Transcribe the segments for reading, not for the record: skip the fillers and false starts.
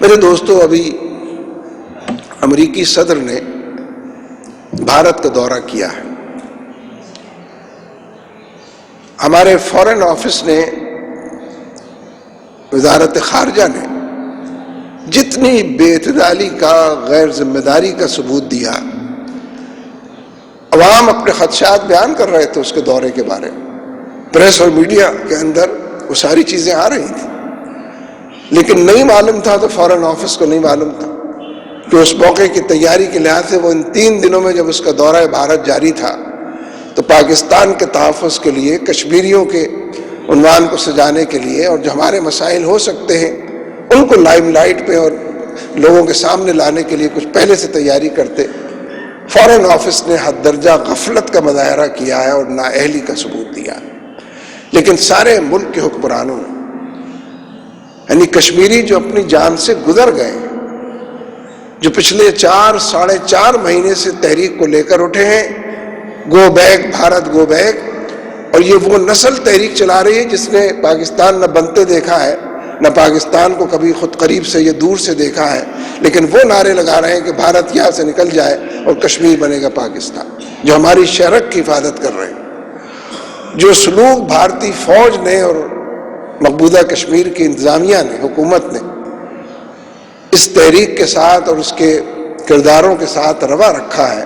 میرے دوستو، ابھی امریکی صدر نے بھارت کا دورہ کیا ہے. ہمارے فارن آفس نے، وزارت خارجہ نے جتنی بے اعتدالی کا، غیر ذمہ داری کا ثبوت دیا. عوام اپنے خدشات بیان کر رہے تھے اس کے دورے کے بارے میں، پریس اور میڈیا کے اندر وہ ساری چیزیں آ رہی تھیں، لیکن نہیں معلوم تھا، تو فارن آفس کو نہیں معلوم تھا کہ اس موقع کی تیاری کے لحاظ سے وہ ان 3 دنوں میں جب اس کا دورہ بھارت جاری تھا تو پاکستان کے تحفظ کے لیے، کشمیریوں کے عنوان کو سجانے کے لیے، اور جو ہمارے مسائل ہو سکتے ہیں ان کو لائم لائٹ پہ اور لوگوں کے سامنے لانے کے لیے کچھ پہلے سے تیاری کرتے. فارن آفس نے حد درجہ غفلت کا مظاہرہ کیا ہے اور نااہلی کا ثبوت دیا ہے. لیکن سارے ملک کے حکمرانوں نے، یعنی کشمیری جو اپنی جان سے گزر گئے، جو پچھلے 4-4.5 مہینے سے تحریک کو لے کر اٹھے ہیں، go back Bharat, go back, اور یہ وہ نسل تحریک چلا رہی ہے جس نے پاکستان نہ بنتے دیکھا ہے، نہ پاکستان کو کبھی خود قریب سے یا دور سے دیکھا ہے، لیکن وہ نعرے لگا رہے ہیں کہ بھارت یہاں سے نکل جائے اور کشمیر بنے گا پاکستان، جو ہماری شرک کی حفاظت کر رہے ہیں. جو سلوک بھارتی فوج نے اور مقبوضہ کشمیر کی انتظامیہ نے، حکومت نے اس تحریک کے ساتھ اور اس کے کرداروں کے ساتھ روا رکھا ہے،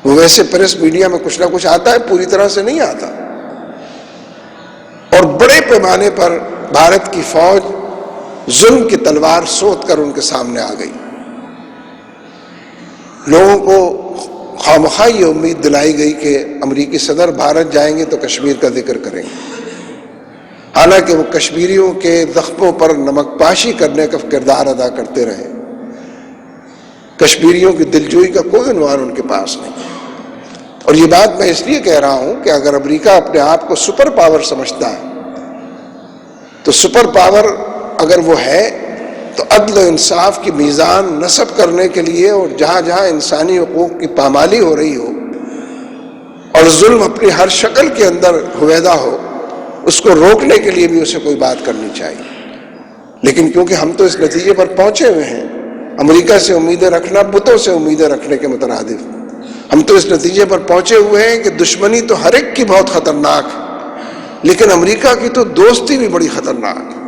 وہ ویسے پریس میڈیا میں کچھ نہ کچھ آتا ہے، پوری طرح سے نہیں آتا. اور بڑے پیمانے پر بھارت کی فوج ظلم کی تلوار سوت کر ان کے سامنے آ گئی. لوگوں کو خواہ یہ امید دلائی گئی کہ امریکی صدر بھارت جائیں گے تو کشمیر کا ذکر کریں گے، حالانکہ وہ کشمیریوں کے زخموں پر نمک پاشی کرنے کا کردار ادا کرتے رہے. کشمیریوں کی دلجوئی کا کوئی عنوان ان کے پاس نہیں. اور یہ بات میں اس لیے کہہ رہا ہوں کہ اگر امریکہ اپنے آپ کو سپر پاور سمجھتا ہے تو سپر پاور اگر وہ ہے تو عدل و انصاف کی میزان نصب کرنے کے لیے، اور جہاں جہاں انسانی حقوق کی پامالی ہو رہی ہو اور ظلم اپنی ہر شکل کے اندر ہویدا ہو، اس کو روکنے کے لیے بھی اسے کوئی بات کرنی چاہیے. لیکن کیونکہ ہم تو اس نتیجے پر پہنچے ہوئے ہیں، امریکہ سے امیدیں رکھنا بتوں سے امیدیں رکھنے کے مترادف، ہم تو اس نتیجے پر پہنچے ہوئے ہیں کہ دشمنی تو ہر ایک کی بہت خطرناک ہے، لیکن امریکہ کی تو دوستی بھی بڑی خطرناک ہے.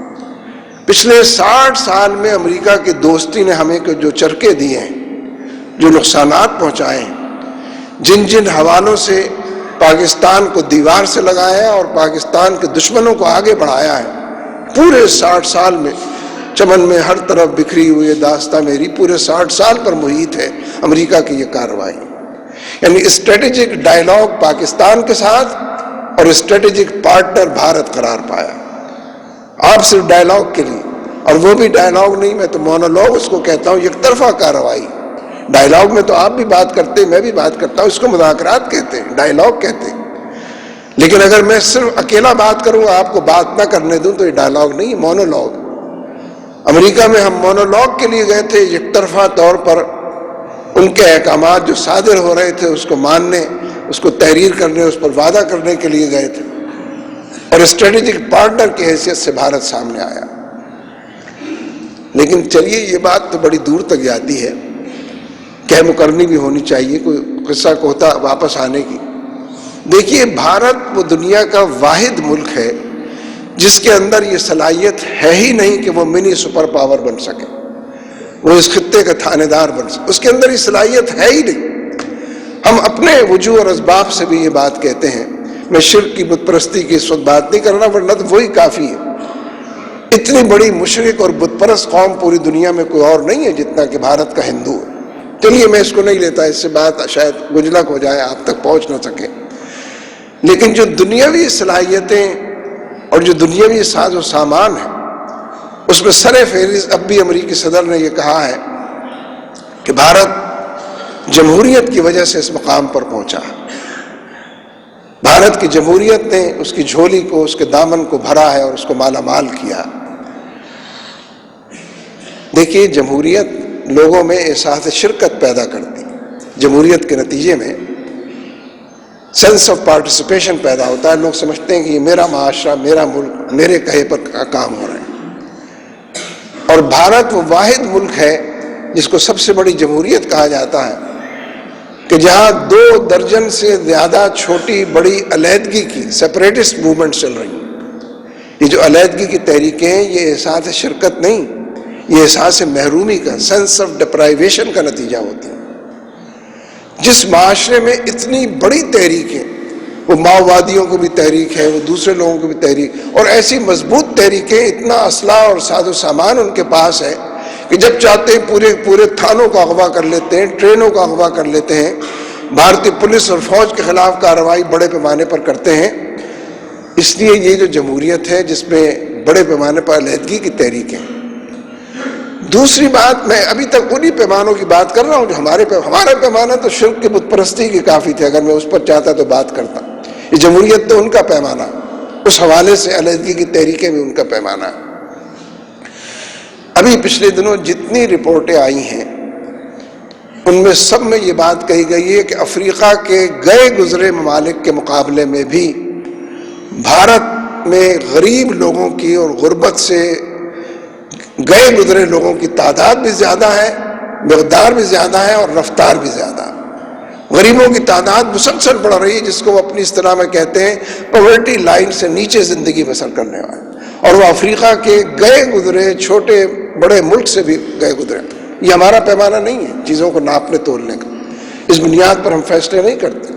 پچھلے 60 سال میں امریکہ کی دوستی نے ہمیں جو چرکے دیے ہیں، جو نقصانات پہنچائے ہیں، جن جن حوالوں سے پاکستان کو دیوار سے لگایا ہے اور پاکستان کے دشمنوں کو آگے بڑھایا ہے، پورے 60 سال میں چمن میں ہر طرف بکھری ہوئی داستہ میری، پورے 60 سال پر محیط ہے امریکہ کی یہ کارروائی. یعنی اسٹریٹجک ڈائیلاگ پاکستان کے ساتھ اور اسٹریٹجک پارٹنر بھارت قرار پایا. آپ صرف ڈائیلاگ کے لیے، اور وہ بھی ڈائیلاگ نہیں، میں تو مونولوگ اس کو کہتا ہوں، یک طرفہ کارروائی. ڈائیلاگ میں تو آپ بھی بات کرتے ہیں، میں بھی بات کرتا ہوں، اس کو مذاکرات کہتے ہیں، ڈائیلاگ کہتے ہیں. لیکن اگر میں صرف اکیلا بات کروں، آپ کو بات نہ کرنے دوں، تو یہ ڈائیلاگ نہیں، مونولوگ. امریکہ میں ہم مونولوگ کے لیے گئے تھے، یک طرفہ طور پر ان کے احکامات جو صادر ہو رہے تھے اس کو ماننے، اس کو تحریر کرنے، اس پر وعدہ کرنے کے لیے گئے تھے، اور اسٹریٹجک پارٹنر کی حیثیت سے بھارت سامنے آیا. لیکن چلیے، یہ بات تو بڑی دور تک جاتی ہے، کہہ مکرنی بھی ہونی چاہیے، کوئی قصہ کوتا واپس آنے کی. دیکھیے، بھارت وہ دنیا کا واحد ملک ہے جس کے اندر یہ صلاحیت ہے ہی نہیں کہ وہ منی سپر پاور بن سکے، وہ اس خطے کا تھانے دار بن سکے، اس کے اندر یہ صلاحیت ہے ہی نہیں. ہم اپنے وجوہ اور اسباب سے بھی یہ بات کہتے ہیں. میں شرک کی بت پرستی کی اس وقت بات نہیں کرنا، ورنہ تو وہی کافی ہے. اتنی بڑی مشرک اور بت پرست قوم پوری دنیا میں کوئی اور نہیں ہے جتنا کہ بھارت کا ہندو ہے. چلیے، میں اس کو نہیں لیتا، اس سے بات شاید گجلک ہو جائے، آپ تک پہنچ نہ سکے. لیکن جو دنیاوی صلاحیتیں اور جو دنیاوی ساز و سامان ہے، اس میں سر فہرست اب بھی امریکی صدر نے یہ کہا ہے کہ بھارت جمہوریت کی وجہ سے اس مقام پر پہنچا. بھارت کی جمہوریت نے اس کی جھولی کو، اس کے دامن کو بھرا ہے اور اس کو مالا مال کیا. دیکھیے، جمہوریت لوگوں میں احساس شرکت پیدا کرتی. جمہوریت کے نتیجے میں سینس آف پارٹیسپیشن پیدا ہوتا ہے. لوگ سمجھتے ہیں کہ یہ میرا معاشرہ، میرا ملک، میرے کہے پر کام ہو رہے ہیں. اور بھارت وہ واحد ملک ہے جس کو سب سے بڑی جمہوریت کہا جاتا ہے کہ جہاں 2 درجن سے زیادہ چھوٹی بڑی علیحدگی کی سیپریٹسٹ موومنٹ چل رہی ہیں۔ یہ جو علیحدگی کی تحریکیں ہیں یہ احساس شرکت نہیں، یہ احساس محرومی کا، سینس آف ڈپرائیویشن کا نتیجہ ہوتی ہے۔ جس معاشرے میں اتنی بڑی تحریکیں، وہ ماؤوادیوں کو بھی تحریک ہے، وہ دوسرے لوگوں کو بھی تحریک، اور ایسی مضبوط تحریکیں، اتنا اسلحہ اور ساز و سامان ان کے پاس ہے کہ جب چاہتے ہیں پورے تھانوں کا اغوا کر لیتے ہیں، ٹرینوں کا اغوا کر لیتے ہیں، بھارتی پولیس اور فوج کے خلاف کارروائی بڑے پیمانے پر کرتے ہیں۔ اس لیے یہ جو جمہوریت ہے جس میں بڑے پیمانے پر علیحدگی کی تحریک ہے۔ دوسری بات، میں ابھی تک انہی پیمانوں کی بات کر رہا ہوں جو ہمارا پیمانہ تو شرک کی بت پرستی کی کافی تھے، اگر میں اس پر چاہتا تو بات کرتا۔ یہ جمہوریت تو ان کا پیمانہ، اس حوالے سے علیحدگی کی تحریکیں بھی ان کا پیمانہ ہے۔ ابھی پچھلے دنوں جتنی رپورٹیں آئی ہیں ان میں سب میں یہ بات کہی گئی ہے کہ افریقہ کے گئے گزرے ممالک کے مقابلے میں بھی بھارت میں غریب لوگوں کی اور غربت سے گئے گزرے لوگوں کی تعداد بھی زیادہ ہے، مقدار بھی زیادہ ہے اور رفتار بھی زیادہ ہے۔ غریبوں کی تعداد مسلسل بڑھ رہی ہے، جس کو وہ اپنی اصطلاح میں کہتے ہیں پاورٹی لائن سے نیچے زندگی بسر کرنے والے، اور وہ افریقہ کے گئے گزرے چھوٹے بڑے ملک سے بھی گئے گزرے۔ یہ ہمارا پیمانہ نہیں ہے چیزوں کو ناپنے تولنے کا، اس بنیاد پر ہم فیصلے نہیں کرتے۔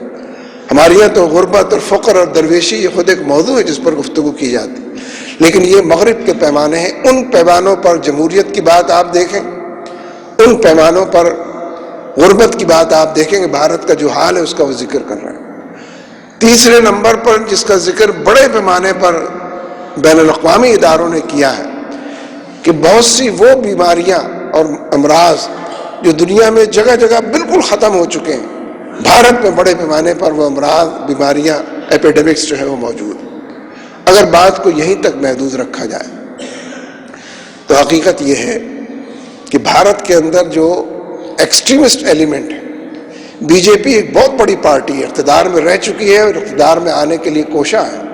ہمارے یہاں تو غربت اور فقر اور درویشی یہ خود ایک موضوع ہے جس پر گفتگو کی جاتی، لیکن یہ مغرب کے پیمانے ہیں۔ ان پیمانوں پر جمہوریت کی بات آپ دیکھیں، ان پیمانوں پر غربت کی بات آپ دیکھیں کہ بھارت کا جو حال ہے اس کا وہ ذکر کر رہے ہیں۔ تیسرے نمبر پر جس کا ذکر بڑے پیمانے پر بین الاقوامی اداروں نے کیا ہے کہ بہت سی وہ بیماریاں اور امراض جو دنیا میں جگہ جگہ بالکل ختم ہو چکے ہیں، بھارت میں بڑے پیمانے پر وہ امراض، بیماریاں، ایپیڈیمکس جو ہے وہ موجود ہیں۔ اگر بات کو یہیں تک محدود رکھا جائے تو حقیقت یہ ہے کہ بھارت کے اندر جو ایکسٹریمسٹ ایلیمنٹ ہے، بی جے پی ایک بہت بڑی پارٹی ہے، اقتدار میں رہ چکی ہے اور اقتدار میں آنے کے لیے کوشاں ہے۔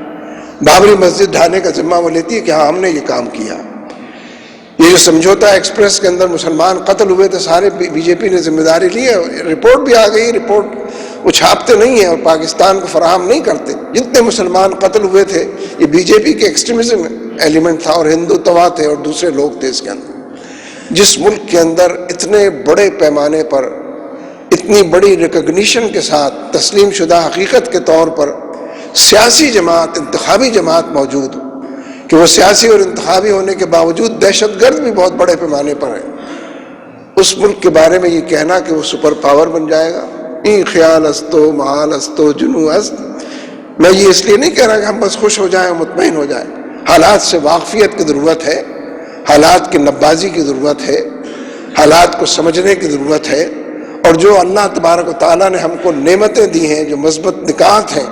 بابری مسجد ڈھانے کا ذمہ وہ لیتی ہے کہ ہاں ہم نے یہ کام کیا۔ یہ جو سمجھوتا ایکسپریس کے اندر مسلمان قتل ہوئے تھے، سارے بی جے پی نے ذمہ داری لی ہے، رپورٹ بھی آ گئی، رپورٹ وہ چھاپتے نہیں ہیں اور پاکستان کو فراہم نہیں کرتے۔ جتنے مسلمان قتل ہوئے تھے یہ بی جے پی کے ایکسٹریمزم ایلیمنٹ تھا اور ہندوتوا تھے اور دوسرے لوگ تھے اس کے اندر۔ جس ملک کے اندر اتنے بڑے پیمانے پر، اتنی بڑی ریکگنیشن کے ساتھ تسلیم شدہ حقیقت کے طور پر سیاسی جماعت، انتخابی جماعت موجود ہو، کہ وہ سیاسی اور انتخابی ہونے کے باوجود دہشت گرد بھی بہت بڑے پیمانے پر ہے، اس ملک کے بارے میں یہ کہنا کہ وہ سپر پاور بن جائے گا، این خیال استو محال استو جنو است۔ میں یہ اس لیے نہیں کہہ رہا کہ ہم بس خوش ہو جائیں اور مطمئن ہو جائیں۔ حالات سے واقفیت کی ضرورت ہے، حالات کی نبازی کی ضرورت ہے، حالات کو سمجھنے کی ضرورت ہے، اور جو اللہ تبارک و تعالیٰ نے ہم کو نعمتیں دی ہیں، جو مثبت نکات ہیں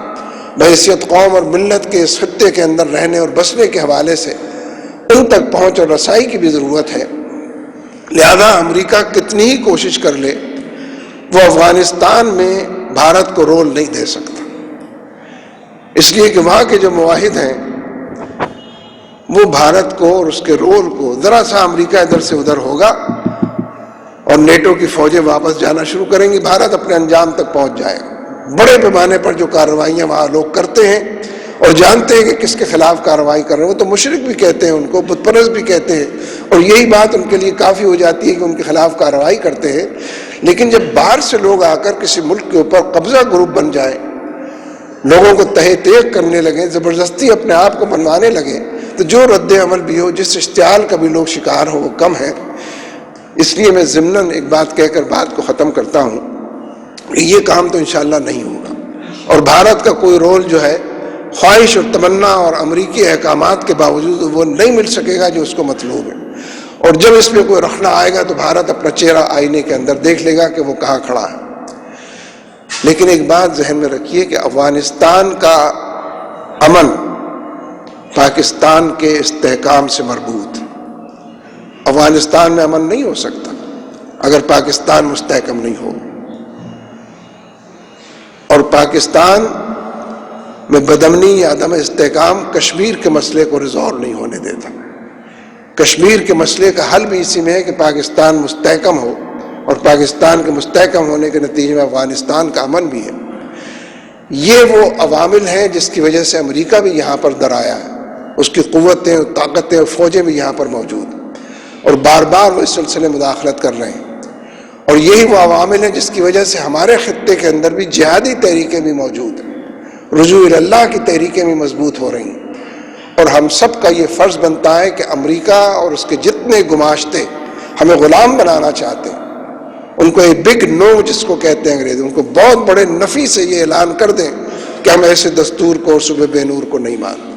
بحیثیت قوم اور ملت کے اس خطے کے اندر رہنے اور بسنے کے حوالے سے، ان تک پہنچ اور رسائی کی بھی ضرورت ہے۔ لہذا امریکہ کتنی ہی کوشش کر لے وہ افغانستان میں بھارت کو رول نہیں دے سکتا، اس لیے کہ وہاں کے جو معاہد ہیں وہ بھارت کو اور اس کے رول کو، ذرا سا امریکہ ادھر سے ادھر ہوگا اور نیٹو کی فوجیں واپس جانا شروع کریں گی، بھارت اپنے انجام تک پہنچ جائے گا۔ بڑے پیمانے پر جو کارروائیاں وہاں لوگ کرتے ہیں اور جانتے ہیں کہ کس کے خلاف کارروائی کر رہے ہیں، وہ تو مشرک بھی کہتے ہیں ان کو، بت پرست بھی کہتے ہیں، اور یہی بات ان کے لیے کافی ہو جاتی ہے کہ ان کے خلاف کارروائی کرتے ہیں۔ لیکن جب باہر سے لوگ آ کر کسی ملک کے اوپر قبضہ گروپ بن جائیں، لوگوں کو تہہ تیغ کرنے لگیں، زبردستی اپنے آپ کو منوانے لگیں، تو جو رد عمل بھی ہو، جس اشتعال کا بھی لوگ شکار ہو، وہ کم ہے۔ اس لیے میں ضمناً ایک بات کہہ کر بات کو ختم کرتا ہوں کہ یہ کام تو انشاءاللہ نہیں ہوگا، اور بھارت کا کوئی رول جو ہے خواہش اور تمنا اور امریکی احکامات کے باوجود وہ نہیں مل سکے گا جو اس کو مطلوب ہے۔ اور جب اس میں کوئی رخنا آئے گا تو بھارت اپنا چہرہ آئینے کے اندر دیکھ لے گا کہ وہ کہاں کھڑا ہے۔ لیکن ایک بات ذہن میں رکھیے کہ افغانستان کا امن پاکستان کے استحکام سے مربوط ہے۔ افغانستان میں امن نہیں ہو سکتا اگر پاکستان مستحکم نہیں ہو، اور پاکستان میں بدامنی یا عدم استحکام کشمیر کے مسئلے کو ریزالو نہیں ہونے دیتا۔ کشمیر کے مسئلے کا حل بھی اسی میں ہے کہ پاکستان مستحکم ہو، اور پاکستان کے مستحکم ہونے کے نتیجے میں افغانستان کا امن بھی ہے۔ یہ وہ عوامل ہیں جس کی وجہ سے امریکہ بھی یہاں پر درآیا ہے، اس کی قوتیں، طاقتیں اور فوجیں بھی یہاں پر موجود ہیں، اور بار بار وہ اس سلسلے میں مداخلت کر رہے ہیں۔ اور یہی وہ عوامل ہیں جس کی وجہ سے ہمارے خطے کے اندر بھی جہادی تحریکیں بھی موجود ہیں، رجوع اللہ کی تحریکیں بھی مضبوط ہو رہی ہیں، اور ہم سب کا یہ فرض بنتا ہے کہ امریکہ اور اس کے جتنے گماشتے ہمیں غلام بنانا چاہتے ہیں، ان کو ایک بگ نو جس کو کہتے ہیں انگریزی، ان کو بہت بڑے نفی سے یہ اعلان کر دیں کہ ہم ایسے دستور کو اور صوبہ بے نور کو نہیں مانتے۔